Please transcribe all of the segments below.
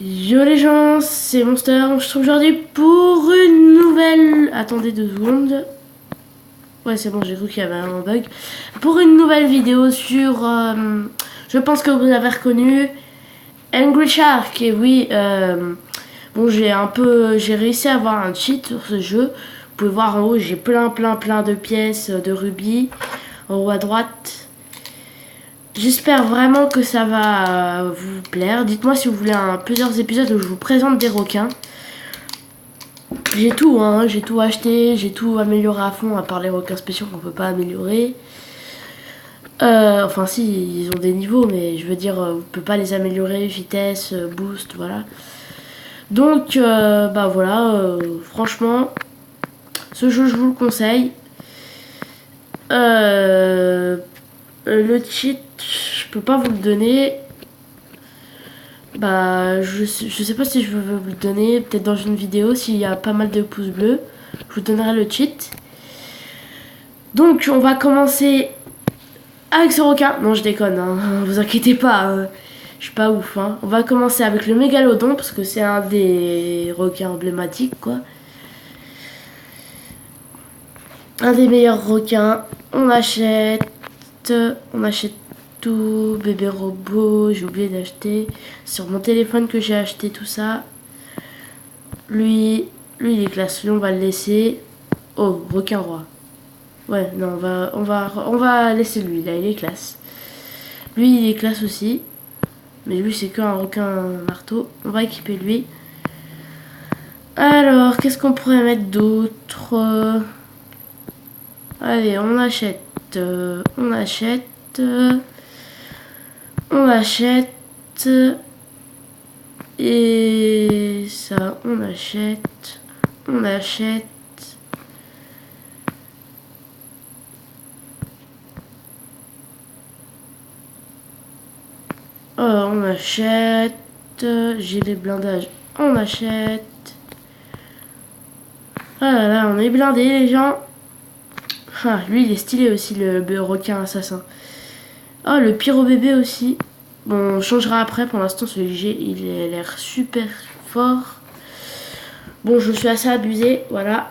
Yo les gens, c'est Monster. On se trouve aujourd'hui pour une nouvelle... Attendez 2 secondes. Ouais, c'est bon, j'ai cru qu'il y avait un bug. Pour une nouvelle vidéo sur... je pense que vous l'avez reconnu. Angry Shark. Et oui, bon, j'ai réussi à avoir un cheat sur ce jeu. Vous pouvez voir en haut, j'ai plein de pièces de rubis. En haut à droite. J'espère vraiment que ça va vous plaire. Dites-moi si vous voulez plusieurs épisodes où je vous présente des requins. J'ai tout, hein, j'ai tout acheté, j'ai tout amélioré à fond, à part les requins spéciaux qu'on peut pas améliorer. Enfin si, ils ont des niveaux, mais je veux dire, on peut pas les améliorer, vitesse, boost, voilà. Donc, bah voilà, franchement, ce jeu je vous le conseille. Le cheat, je peux pas vous le donner. Bah, je sais pas si je veux vous le donner. Peut-être dans une vidéo, s'il y a pas mal de pouces bleus, je vous donnerai le cheat. Donc, on va commencer avec ce requin. Non, je déconne, hein. Vous inquiétez pas. Je suis pas ouf, hein. On va commencer avec le mégalodon parce que c'est un des requins emblématiques, quoi. Un des meilleurs requins. On achète tout, bébé robot, j'ai oublié d'acheter. Sur mon téléphone que j'ai acheté tout ça. Lui il est classe, lui on va le laisser. Oh, requin roi. Ouais, non, on va laisser lui, là, il est classe. Lui il est classe aussi. Mais lui c'est qu'un requin marteau. On va équiper lui. Alors, qu'est-ce qu'on pourrait mettre d'autre? Allez, on achète. Et ça, on achète. On achète. J'ai les blindages. On achète. Ah là là, on est blindés les gens. Ah, lui il est stylé aussi, le requin assassin. Oh, le pyro bébé aussi. Bon, on changera après. Pour l'instant, celui que j'ai, il a l'air super fort. Bon, je suis assez abusé, voilà.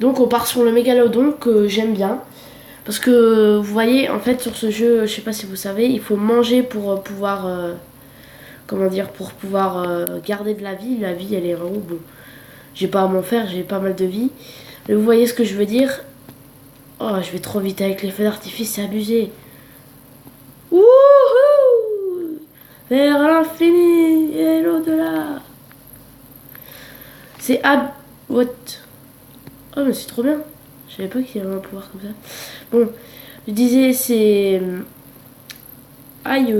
Donc, on part sur le mégalodon que j'aime bien. Parce que, vous voyez, en fait, sur ce jeu, je sais pas si vous savez, il faut manger pour pouvoir... comment dire, pour pouvoir garder de la vie. La vie, elle est vraiment... Bon, j'ai pas à m'en faire, j'ai pas mal de vie. Mais vous voyez ce que je veux dire? Oh, je vais trop vite avec les feux d'artifice, c'est abusé. Wouhou! Vers l'infini et l'au-delà. C'est What? Oh, mais c'est trop bien. Je savais pas qu'il y avait un pouvoir comme ça. Bon, je disais, c'est... Aïe.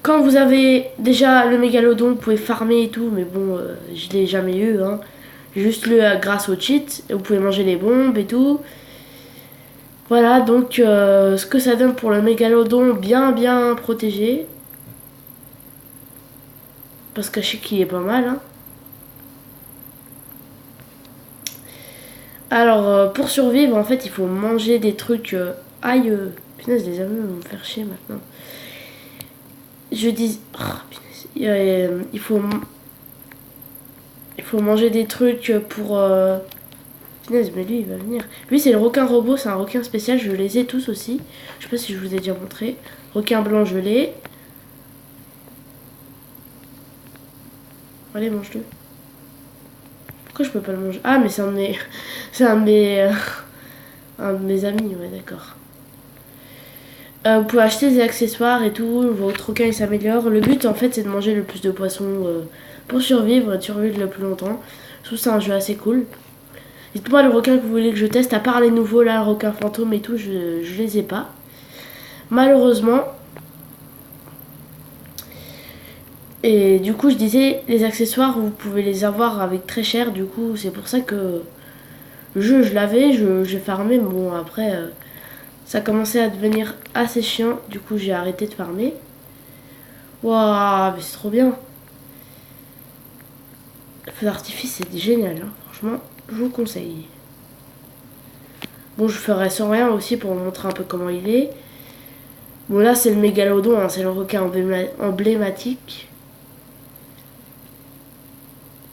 Quand vous avez déjà le mégalodon, vous pouvez farmer et tout, mais bon, je l'ai jamais eu, hein. Juste grâce au cheat, vous pouvez manger les bombes et tout. Voilà, donc ce que ça donne pour le mégalodon bien protégé. Parce que je sais qu'il est pas mal, hein. Alors, pour survivre, en fait, il faut manger des trucs... Aïe, punaise, les amis vont me faire chier maintenant. Je dis... Oh, punaise, il faut manger des trucs pour... Punaise, mais lui, il va venir. Lui, c'est le requin robot, c'est un requin spécial. Je les ai tous aussi. Je sais pas si je vous ai déjà montré. Requin blanc, je l'ai. Allez, mange-le. Pourquoi je peux pas le manger? Ah, mais c'est un de mes... c'est un de mes... un de mes amis, ouais, d'accord. Vous pouvez acheter des accessoires et tout. Votre requin, il s'améliore. Le but, en fait, c'est de manger le plus de poissons pour survivre et de survivre le plus longtemps. Je trouve que c'est un jeu assez cool. Dites-moi le requin que vous voulez que je teste, à part les nouveaux là, le requin fantôme et tout, je les ai pas. Malheureusement. Et du coup, je disais, les accessoires, vous pouvez les avoir avec très cher. Du coup, c'est pour ça que le jeu, je l'avais, j'ai farmé. Mais bon, après, ça commençait à devenir assez chiant. Du coup, j'ai arrêté de farmer. Waouh, mais c'est trop bien. Le feu d'artifice, c'est génial, hein. Franchement, je vous conseille. Bon, je ferai sans rien aussi pour vous montrer un peu comment il est. Bon là c'est le mégalodon, hein, c'est le requin emblématique.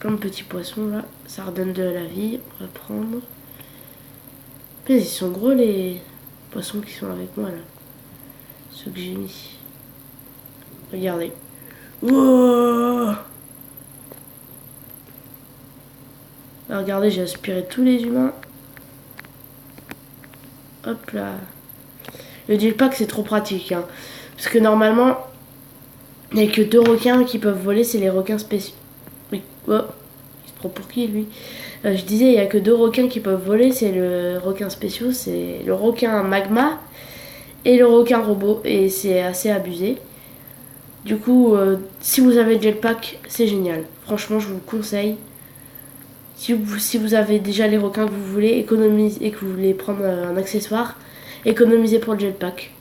Plein de petits poissons là, ça redonne de la vie, on va prendre. Mais ils sont gros les poissons qui sont avec moi là. Ceux que j'ai mis. Regardez. Wow. Alors, regardez, j'ai aspiré tous les humains. Hop là. Le jetpack c'est trop pratique. Hein. Parce que normalement, il n'y a que 2 requins qui peuvent voler, c'est les requins spéciaux. Oui, oh. Il se prend pour qui lui? Je disais, il n'y a que 2 requins qui peuvent voler, c'est le requin spéciaux, c'est le requin magma et le requin robot. Et c'est assez abusé. Du coup, si vous avez le jetpack, c'est génial. Franchement, je vous le conseille. Si vous avez déjà les requins que vous voulez, économiser et que vous voulez prendre un accessoire, économisez pour le jetpack.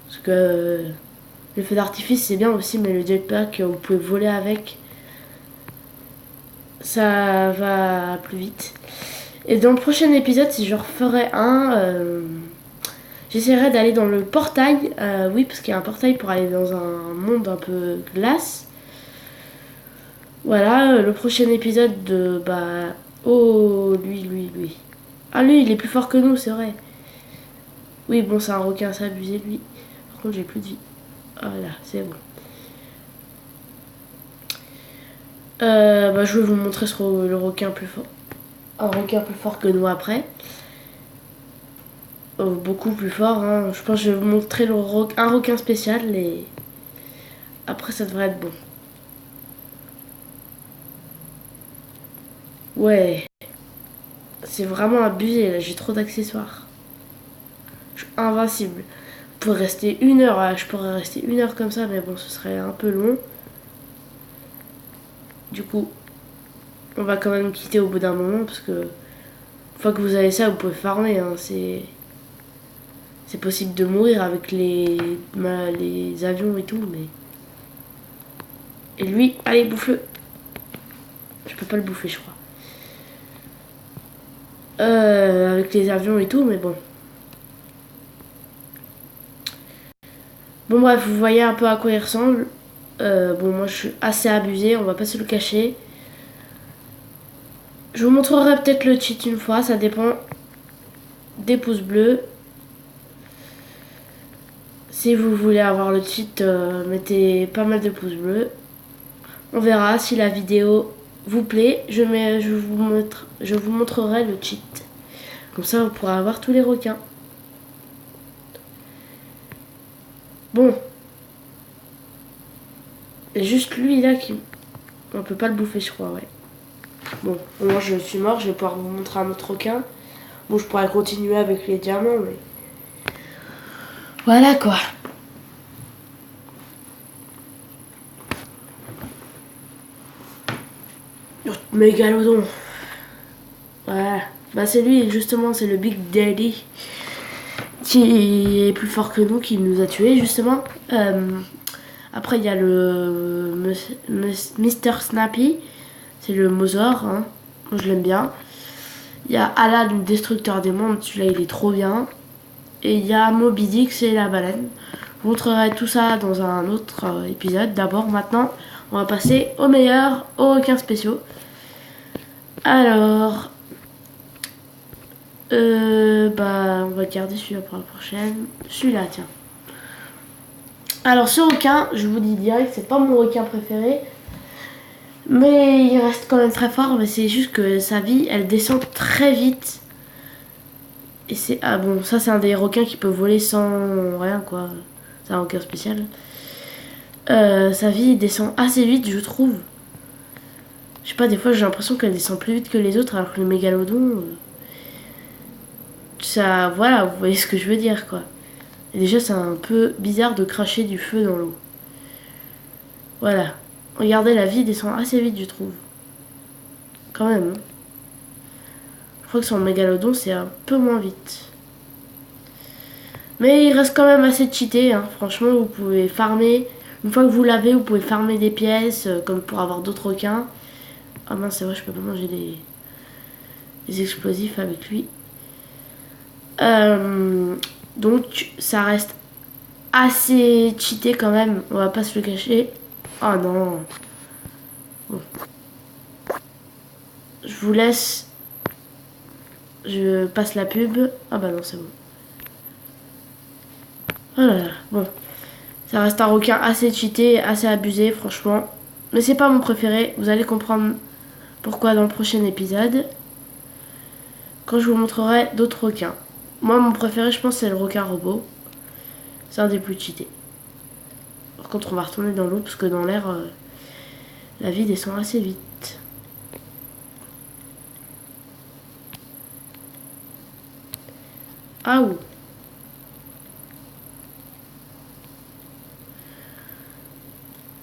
Parce que le feu d'artifice c'est bien aussi, mais le jetpack, vous pouvez voler avec. Ça va plus vite. Et dans le prochain épisode, si je referai j'essaierai d'aller dans le portail. Oui, parce qu'il y a un portail pour aller dans un monde un peu glace. Voilà, le prochain épisode de... Oh, lui. Ah, lui, il est plus fort que nous, c'est vrai. Oui, bon, c'est un requin assez abusé, lui. Par contre, j'ai plus de vie. Voilà, c'est bon. Je vais vous montrer le requin plus fort. Un requin plus fort que nous après. Beaucoup plus fort, hein. Je pense que je vais vous montrer un requin spécial et... Après, ça devrait être bon. Ouais. C'est vraiment abusé, là. J'ai trop d'accessoires. Je suis invincible. Je pourrais rester 1 heure. Je pourrais rester 1 heure comme ça, mais bon, ce serait un peu long. Du coup, on va quand même quitter au bout d'un moment parce que une fois que vous avez ça, vous pouvez farmer. Hein. C'est possible de mourir avec les avions et tout, mais... Et lui, allez, bouffe-le. Je peux pas le bouffer, je crois. Avec les avions et tout, mais bon. Bon bref, vous voyez un peu à quoi il ressemble. Bon, moi je suis assez abusé, on va pas se le cacher. Je vous montrerai peut-être le cheat une fois, ça dépend des pouces bleus. Si vous voulez avoir le cheat, mettez pas mal de pouces bleus. On verra si la vidéo vous plaît. Je vous montrerai le cheat. Comme ça, vous pourrez avoir tous les requins. Bon. Et juste lui là qui... On peut pas le bouffer, je crois, ouais. Bon, moi je suis mort, je vais pouvoir vous montrer un autre requin. Bon, je pourrais continuer avec les diamants, mais... Voilà quoi. Mégalodon. Voilà. C'est lui, justement, c'est le Big Daddy. Qui est plus fort que nous, qui nous a tués, justement. Après, il y a le Mr. Snappy. C'est le Mosaure. Hein. Moi, je l'aime bien. Il y a Alan, le destructeur des mondes. Celui-là, il est trop bien. Et il y a Moby Dick, c'est la baleine. Je vous montrerai tout ça dans un autre épisode. D'abord, maintenant, on va passer aux meilleurs, aux requins spéciaux. Alors... on va garder celui-là pour la prochaine. Celui-là, tiens. Alors, ce requin, je vous dis direct, c'est pas mon requin préféré. Mais il reste quand même très fort. Mais c'est juste que sa vie, elle descend très vite. Et c'est... Ah bon, ça c'est un des requins qui peut voler sans rien, quoi. C'est un requin spécial. Sa vie descend assez vite, je trouve. Je sais pas, des fois j'ai l'impression qu'elle descend plus vite que les autres, alors que le mégalodon... ça... Voilà, vous voyez ce que je veux dire, quoi. Et déjà, c'est un peu bizarre de cracher du feu dans l'eau. Voilà. Regardez, la vie descend assez vite, je trouve. Quand même, hein. Je crois que sur le mégalodon, c'est un peu moins vite. Mais il reste quand même assez cheaté, hein. Franchement, vous pouvez farmer. Une fois que vous l'avez, vous pouvez farmer des pièces, comme pour avoir d'autres requins. Ah mince, c'est vrai, je peux pas manger des explosifs avec lui. Donc, ça reste assez cheaté quand même, on va pas se le cacher. Oh non. Bon. Je vous laisse. Je passe la pub. Ah bah non, c'est bon. Oh là là, bon. Ça reste un requin assez cheaté, assez abusé, franchement. Mais c'est pas mon préféré. Vous allez comprendre pourquoi dans le prochain épisode. Quand je vous montrerai d'autres requins. Moi, mon préféré, je pense, c'est le requin robot. C'est un des plus cheatés. Par contre, on va retourner dans l'eau parce que dans l'air, la vie descend assez vite. Ah ouh.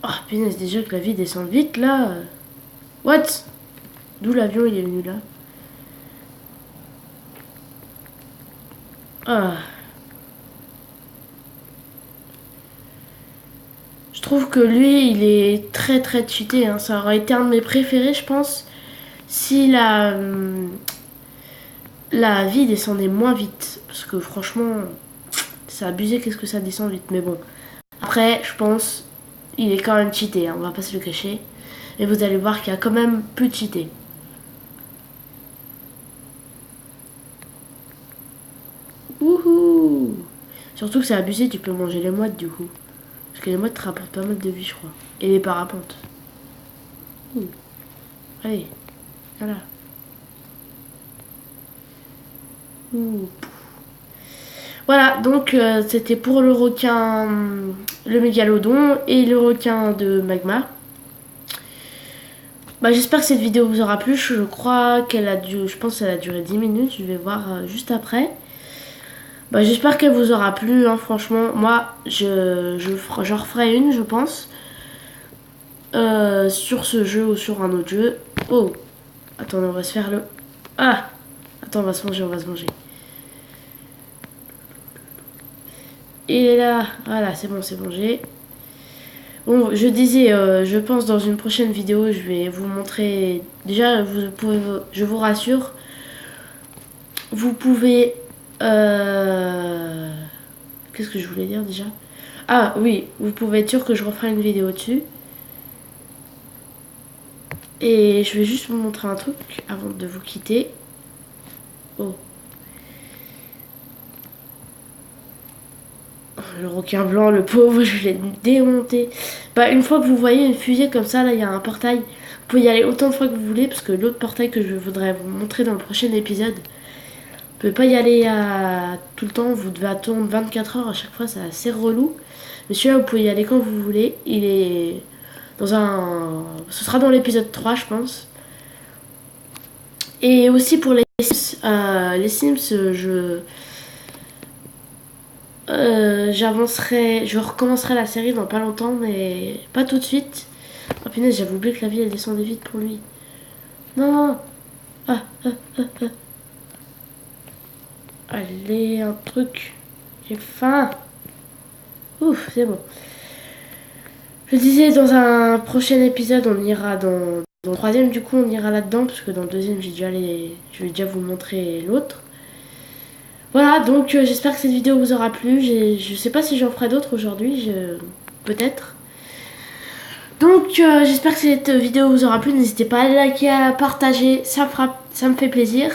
Oh punaise, déjà que la vie descend vite là. What? D'où l'avion il est venu là? Ah. Je trouve que lui, il est très très cheaté. Hein. Ça aurait été un de mes préférés, je pense, si la vie descendait moins vite. Parce que franchement, c'est abusé qu'est-ce que ça descend vite. Mais bon, après, je pense, il est quand même cheaté. Hein. On va pas se le cacher. Et vous allez voir qu'il y a quand même plus de cheaté. Wouhou! Surtout que c'est abusé, tu peux manger les mouettes du coup. Parce que les mouettes te rapportent pas mal de vie, je crois. Et les parapentes. Allez, voilà. Ouh. Voilà, donc c'était pour le requin, le mégalodon et le requin de magma. Bah, j'espère que cette vidéo vous aura plu. Je crois qu'elle a dû, je pense qu'elle a duré 10 minutes. Je vais voir juste après. Bah, j'espère qu'elle vous aura plu, hein, franchement. Moi, j'en referai une, je pense. Sur ce jeu ou sur un autre jeu. Oh, attendez, on va se faire le... Ah, attends, on va se manger, on va se manger. Il est là, voilà, c'est bon, c'est mangé. Bon, je disais, je pense dans une prochaine vidéo, je vais vous montrer. Déjà, vous pouvez, je vous rassure, vous pouvez. Qu'est-ce que je voulais dire déjà? Ah oui, vous pouvez être sûr que je referai une vidéo dessus. Et je vais juste vous montrer un truc avant de vous quitter. Oh. Le requin blanc, le pauvre, je l'ai démonté. Bah, une fois que vous voyez une fusée comme ça, là, il y a un portail. Vous pouvez y aller autant de fois que vous voulez, parce que l'autre portail que je voudrais vous montrer dans le prochain épisode, vous pouvez pas y aller tout le temps, vous devez attendre 24 heures à chaque fois, c'est assez relou. Mais celui-là, vous pouvez y aller quand vous voulez. Il est dans un... Ce sera dans l'épisode 3, je pense. Et aussi pour les Sims, j'avancerai, je recommencerai la série dans pas longtemps, mais pas tout de suite. Oh punaise, j'avais oublié que la vie elle descendait vite pour lui. Non. Ah, ah, ah, ah. Allez, un truc. J'ai faim. Ouf, c'est bon. Je disais, dans un prochain épisode, on ira dans le troisième, du coup, on ira là-dedans, parce que dans le deuxième, je vais déjà vous montrer l'autre. Voilà, donc j'espère que cette vidéo vous aura plu. Je sais pas si j'en ferai d'autres aujourd'hui, peut-être. Donc j'espère que cette vidéo vous aura plu. N'hésitez pas à liker, à partager, ça me fait plaisir.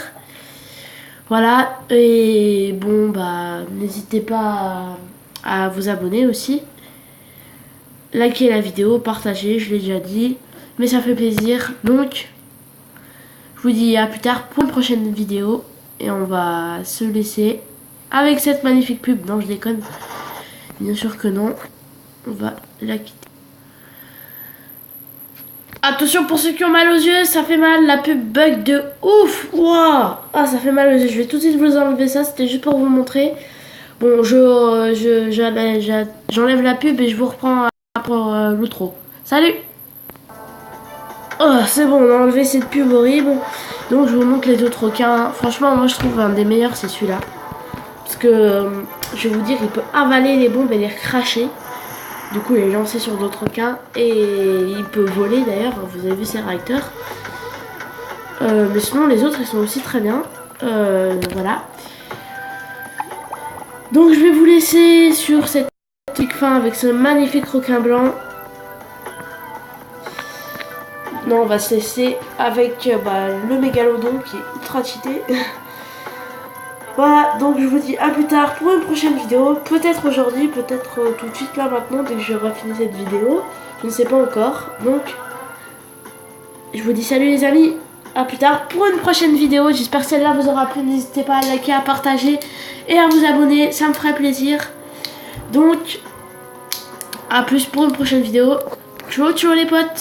Voilà, et bon bah n'hésitez pas à vous abonner aussi. Likez la vidéo, partagez, je l'ai déjà dit. Mais ça fait plaisir. Donc je vous dis à plus tard pour une prochaine vidéo. Et on va se laisser avec cette magnifique pub. Non, je déconne. Bien sûr que non. On va la quitter. Attention pour ceux qui ont mal aux yeux, ça fait mal. La pub bug de ouf. Wow. Ah, ça fait mal aux yeux. Je vais tout de suite vous enlever ça. C'était juste pour vous montrer. Bon, j'enlève la pub et je vous reprends pour l'outro. Salut. Oh, c'est bon, on a enlevé cette pub horrible. Donc je vous montre les autres requins. Franchement, moi je trouve un des meilleurs, c'est celui-là. Parce que, je vais vous dire, il peut avaler les bombes et les cracher. Du coup, il est lancé sur d'autres requins. Et il peut voler d'ailleurs, vous avez vu ses réacteurs. Mais sinon, les autres, ils sont aussi très bien. Voilà. Donc je vais vous laisser sur cette fin avec ce magnifique requin blanc. Non, on va se laisser avec le mégalodon qui est ultra cheaté. Voilà, donc je vous dis à plus tard pour une prochaine vidéo. Peut-être aujourd'hui, peut-être tout de suite là maintenant, dès que j'aurai fini cette vidéo. Je ne sais pas encore. Donc, je vous dis salut les amis. À plus tard pour une prochaine vidéo. J'espère que celle-là vous aura plu. N'hésitez pas à liker, à partager et à vous abonner. Ça me ferait plaisir. Donc, à plus pour une prochaine vidéo. Ciao, ciao les potes.